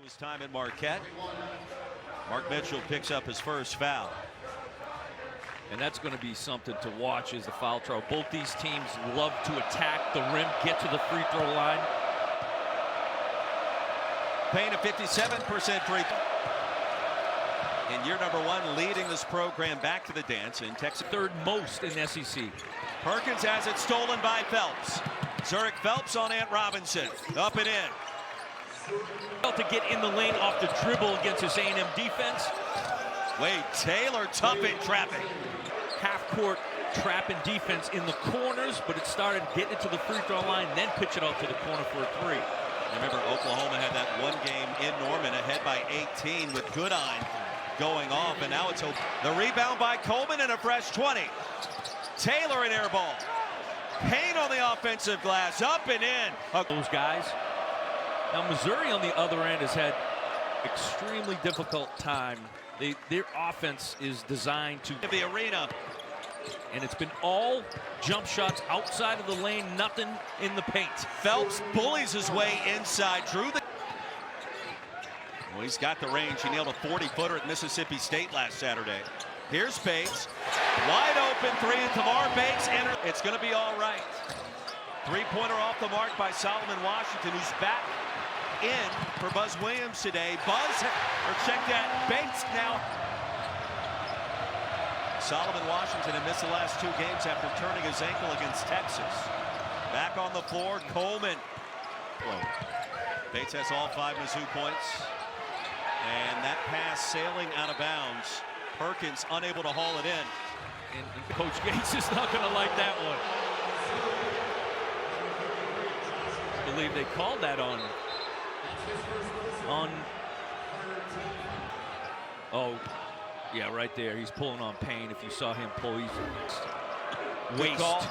his time at Marquette. Mark Mitchell picks up his first foul. And that's going to be something to watch is the foul trouble. Both these teams love to attack the rim, get to the free throw line. Payne a 57% free throw. In year number one, leading this program back to the dance in Texas. Third most in SEC. Perkins has it stolen by Phelps. Zurich Phelps on Ant Robinson. Up and in. To get in the lane off the dribble against his A&M defense. Wade Taylor tough in trapping. Half-court trapping defense in the corners, but it started getting it to the free throw line, then pitch it out to the corner for a three. Remember, Oklahoma had that one game in Norman ahead by 18 with Goodine going off, and now it's open. The rebound by Coleman and a fresh 20. Taylor an air ball. Payne on the offensive glass, up and in. Those guys. Now Missouri on the other end has had extremely difficult time. Their offense is designed to the arena, and it's been all jump shots outside of the lane, nothing in the paint. Phelps bullies his way inside. Drew the. Well, he's got the range. He nailed a 40-footer at Mississippi State last Saturday. Here's Bates, wide open three, and Tamar Bates enter. It's going to be all right. Three-pointer off the mark by Solomon Washington, who's back in for Buzz Williams today. Buzz, or check that, Bates now. Solomon Washington had missed the last two games after turning his ankle against Texas. Back on the floor, Coleman. Bates has all 5 Mizzou points. And that pass sailing out of bounds. Perkins unable to haul it in. And Coach Gates is not going to like that one. I believe they called that on. Oh, yeah, right there. He's pulling on Payne. If you saw him pull, he's waste.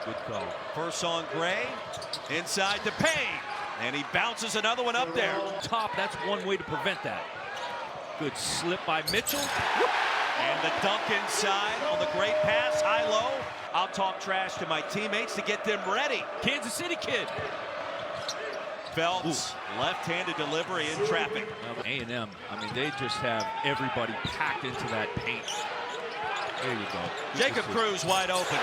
Good call. First on Gray, inside to Payne, and he bounces another one up there. Top, that's one way to prevent that. Good slip by Mitchell. And the dunk inside on the great pass, high-low. I'll talk trash to my teammates to get them ready. Kansas City kid. Phelps, left-handed delivery in traffic. A&M, I mean, they just have everybody packed into that paint. There you go. Jacob Cruz wide open.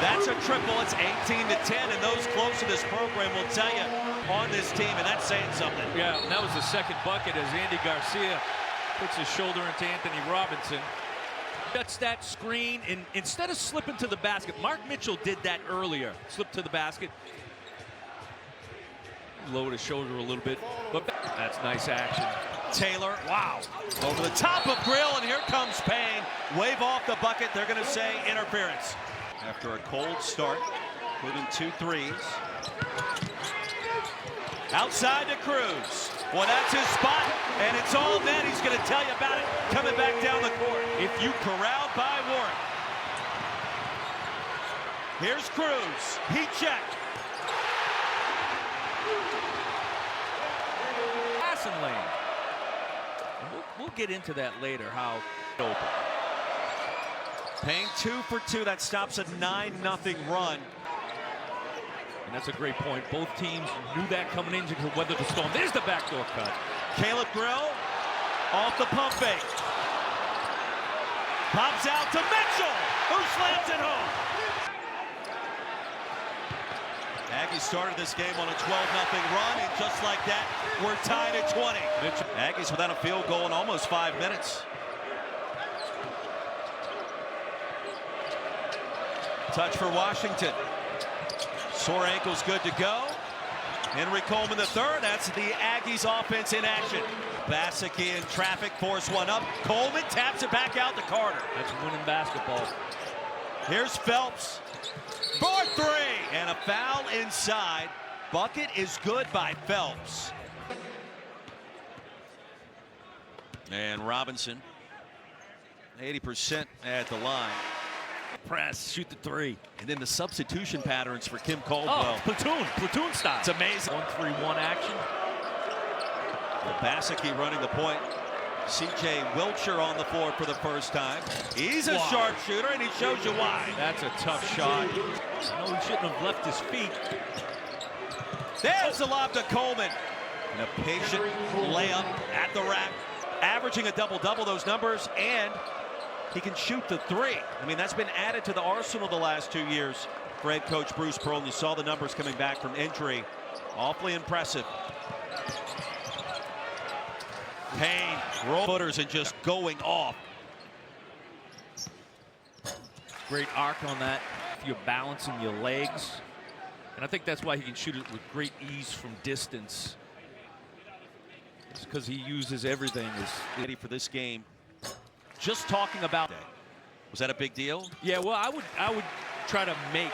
That's a triple. It's 18-10, and those close to this program will tell you on this team, and that's saying something. Yeah, and that was the second bucket as Andy Garcia puts his shoulder into Anthony Robinson. Gets that screen, and instead of slipping to the basket, Mark Mitchell did that earlier. Slipped to the basket. Lowered his shoulder a little bit, but that's nice action. Taylor, wow, over the top of Grill, and here comes Payne. Wave off the bucket, they're gonna say interference. After a cold start, including 2 threes. Outside to Cruz. Well, that's his spot, and it's all net. He's gonna tell you about it coming back down the court. If you corralled by Warren. Here's Cruz, he checked. Passing lane. We'll get into that later, how open. Payne 2 for 2, that stops a 9-0 run. And that's a great point. Both teams knew that coming in to weather the storm. There's the backdoor cut. Caleb Grill off the pump fake. Pops out to Mitchell, who slams it home. Aggies started this game on a 12-0 run, and just like that, we're tied at 20. Aggies without a field goal in almost 5 minutes. Touch for Washington. Sore ankle's good to go. Henry Coleman III, that's the Aggies offense in action. Basicki in traffic, force one up. Coleman taps it back out to Carter. That's winning basketball. Here's Phelps for 3, and a foul inside. Bucket is good by Phelps. And Robinson, 80% at the line. Press, shoot the 3. And then the substitution patterns for Kim Caldwell. Oh, platoon style. It's amazing. 1-3-1 action. Well, Basicki running the point. C.J. Wilcher on the floor for the first time. He's a sharpshooter, and he shows you why. That's a tough shot. No, he shouldn't have left his feet. There's the lob to Coleman. And a patient layup at the rack, averaging a double-double, those numbers, and he can shoot the three. I mean, that's been added to the arsenal the last 2 years for head coach Bruce Pearl, and you saw the numbers coming back from injury. Awfully impressive. Payne, roll footers and just going off. Great arc on that. You're balancing your legs. And I think that's why he can shoot it with great ease from distance. It's because he uses everything. Ready for this game. Just talking about that. Was that a big deal? Yeah, well, I would try to make.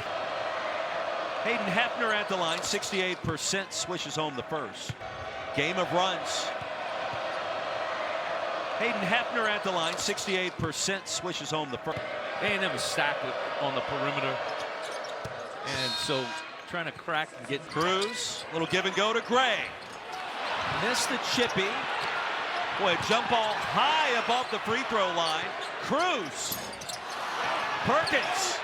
Hayden Hefner at the line, 68%, swishes home the first. Game of runs. Hayden Hefner at the line, 68%, swishes home the first. A&M is stacked on the perimeter. And so trying to crack and get Cruz, little give and go to Gray. Missed the chippy. Boy, a jump ball high above the free throw line. Cruz. Perkins.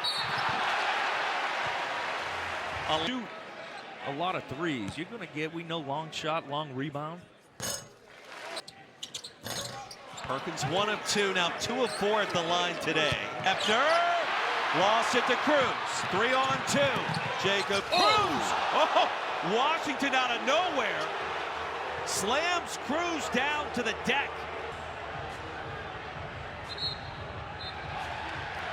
A lot of threes. You're going to get, we know, long shot, long rebound. Perkins 1 of 2, now 2 of 4 at the line today. Hefner lost it to Cruz. 3 on 2. Jacob Cruz. Oh, Washington out of nowhere slams Cruz down to the deck.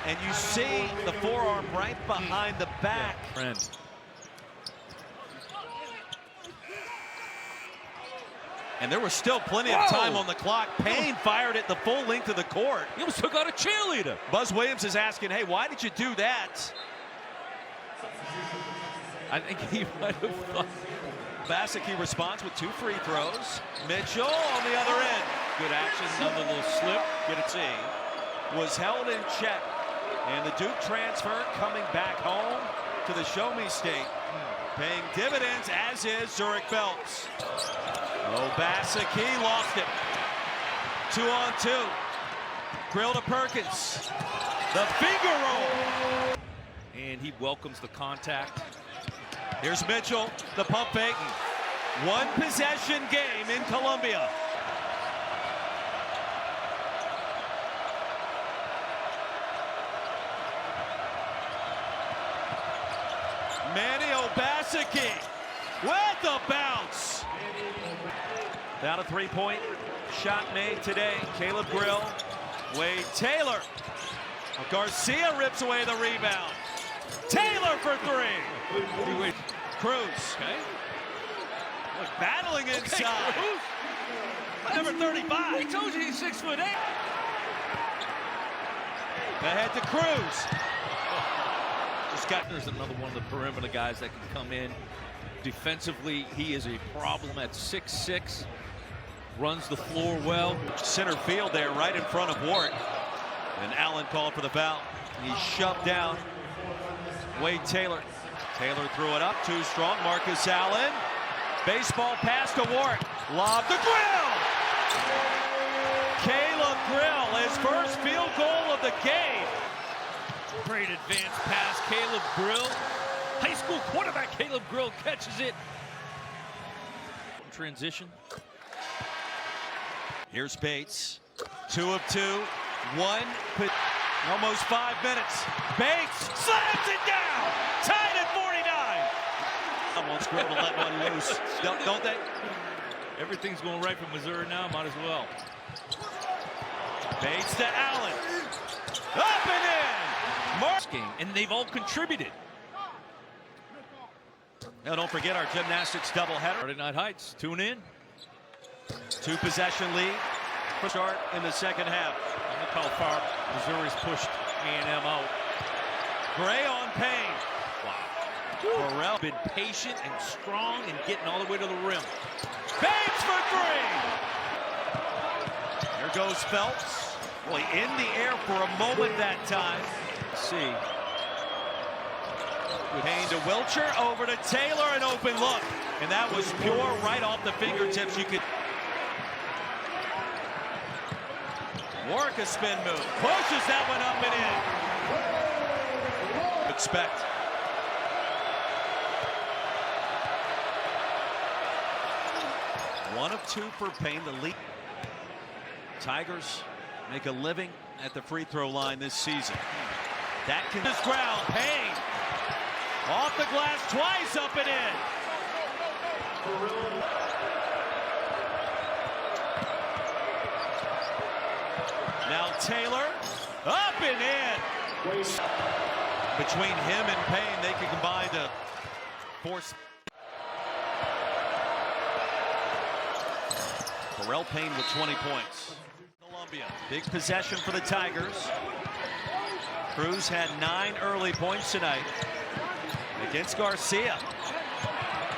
And you see the forearm right behind the back. Friend. And there was still plenty of time on the clock. Payne fired it the full length of the court. He almost took out a cheerleader. Buzz Williams is asking, hey, why did you do that? I think he might have thought. Bassicki responds with 2 free throws. Mitchell on the other end. Good action, another little slip. Get a T. Was held in check. And the Duke transfer coming back home to the Show Me State. Paying dividends, as is Zurich Phelps. Oh, Bassicki lost it. 2 on 2. Grill to Perkins. The finger roll. And he welcomes the contact. Here's Mitchell, the pump fake. 1 possession game in Columbia. Manny Bassicki with the bounce. Down a 3-point shot made today. Caleb Grill, Wade Taylor. Garcia rips away the rebound. Taylor for 3. Cruz. Okay. Look, battling inside. Cruz. Number 35. I told you he's 6'8". Ahead to Cruz. There's another one of the perimeter guys that can come in. Defensively, he is a problem at 6'6". Runs the floor well. Center field there, right in front of Ward. And Allen called for the foul. He's shoved down. Wade Taylor. Taylor threw it up, too strong. Marcus Allen. Baseball pass to Ward. Lob to Grill. Caleb Grill, his first field goal of the game. Great advance pass, Caleb Grill. High school quarterback Caleb Grill catches it. Transition. Here's Bates. 2 of 2. 1. Almost 5 minutes. Bates slams it down. Tied at 49. I want Grill to let one loose. Don't they? Everything's going right for Missouri now. Might as well. Bates to Allen. Up and in. Game, and they've all contributed. Now don't forget our gymnastics doubleheader. Friday Night Heights, tune in. 2 possession lead. Start in the second half. Look how far Missouri's pushed A&M out. Gray on Payne. Wow. Burrell been patient and strong and getting all the way to the rim. Bates for 3. There goes Phelps. Boy, in the air for a moment that time. See. Payne to Wilcher, over to Taylor, an open look. And that was pure right off the fingertips. You could work a spin move. Pushes that one up and in. Expect. 1 of 2 for Payne. The lead. Tigers make a living at the free throw line this season. That can this ground. Payne off the glass twice, up and in. Now Taylor up and in. Between him and Payne, they can combine to force. Pharrell Payne with 20 points. Columbia, big possession for the Tigers. Cruz had 9 early points tonight against Garcia.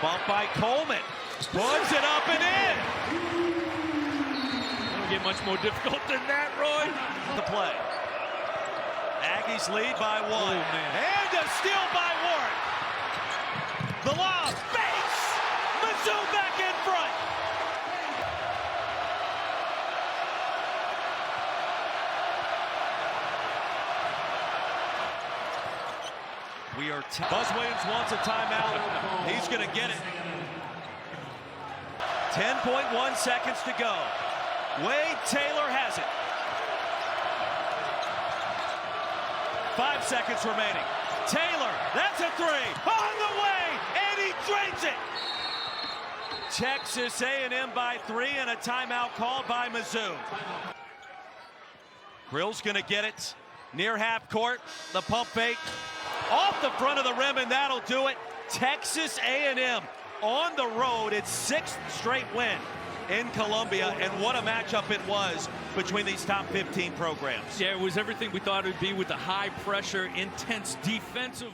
Bump by Coleman. Puts it up and in. Doesn't get much more difficult than that, Roy. The play. Aggies lead by 1. Oh, man. And a steal by Warren. The lob. Fakes. Mizzou back in front. We are Buzz Williams wants a timeout. He's going to get it. 10.1 seconds to go. Wade Taylor has it. 5 seconds remaining. Taylor, that's a 3. On the way, and he drains it. Texas A&M by 3, and a timeout called by Mizzou. Grill's going to get it near half court. The pump fake off the front of the rim, and that'll do it. Texas A&M on the road, its 6th straight win in Columbia, and what a matchup it was between these top 15 programs. Yeah, it was everything we thought it would be with the high pressure, intense defensive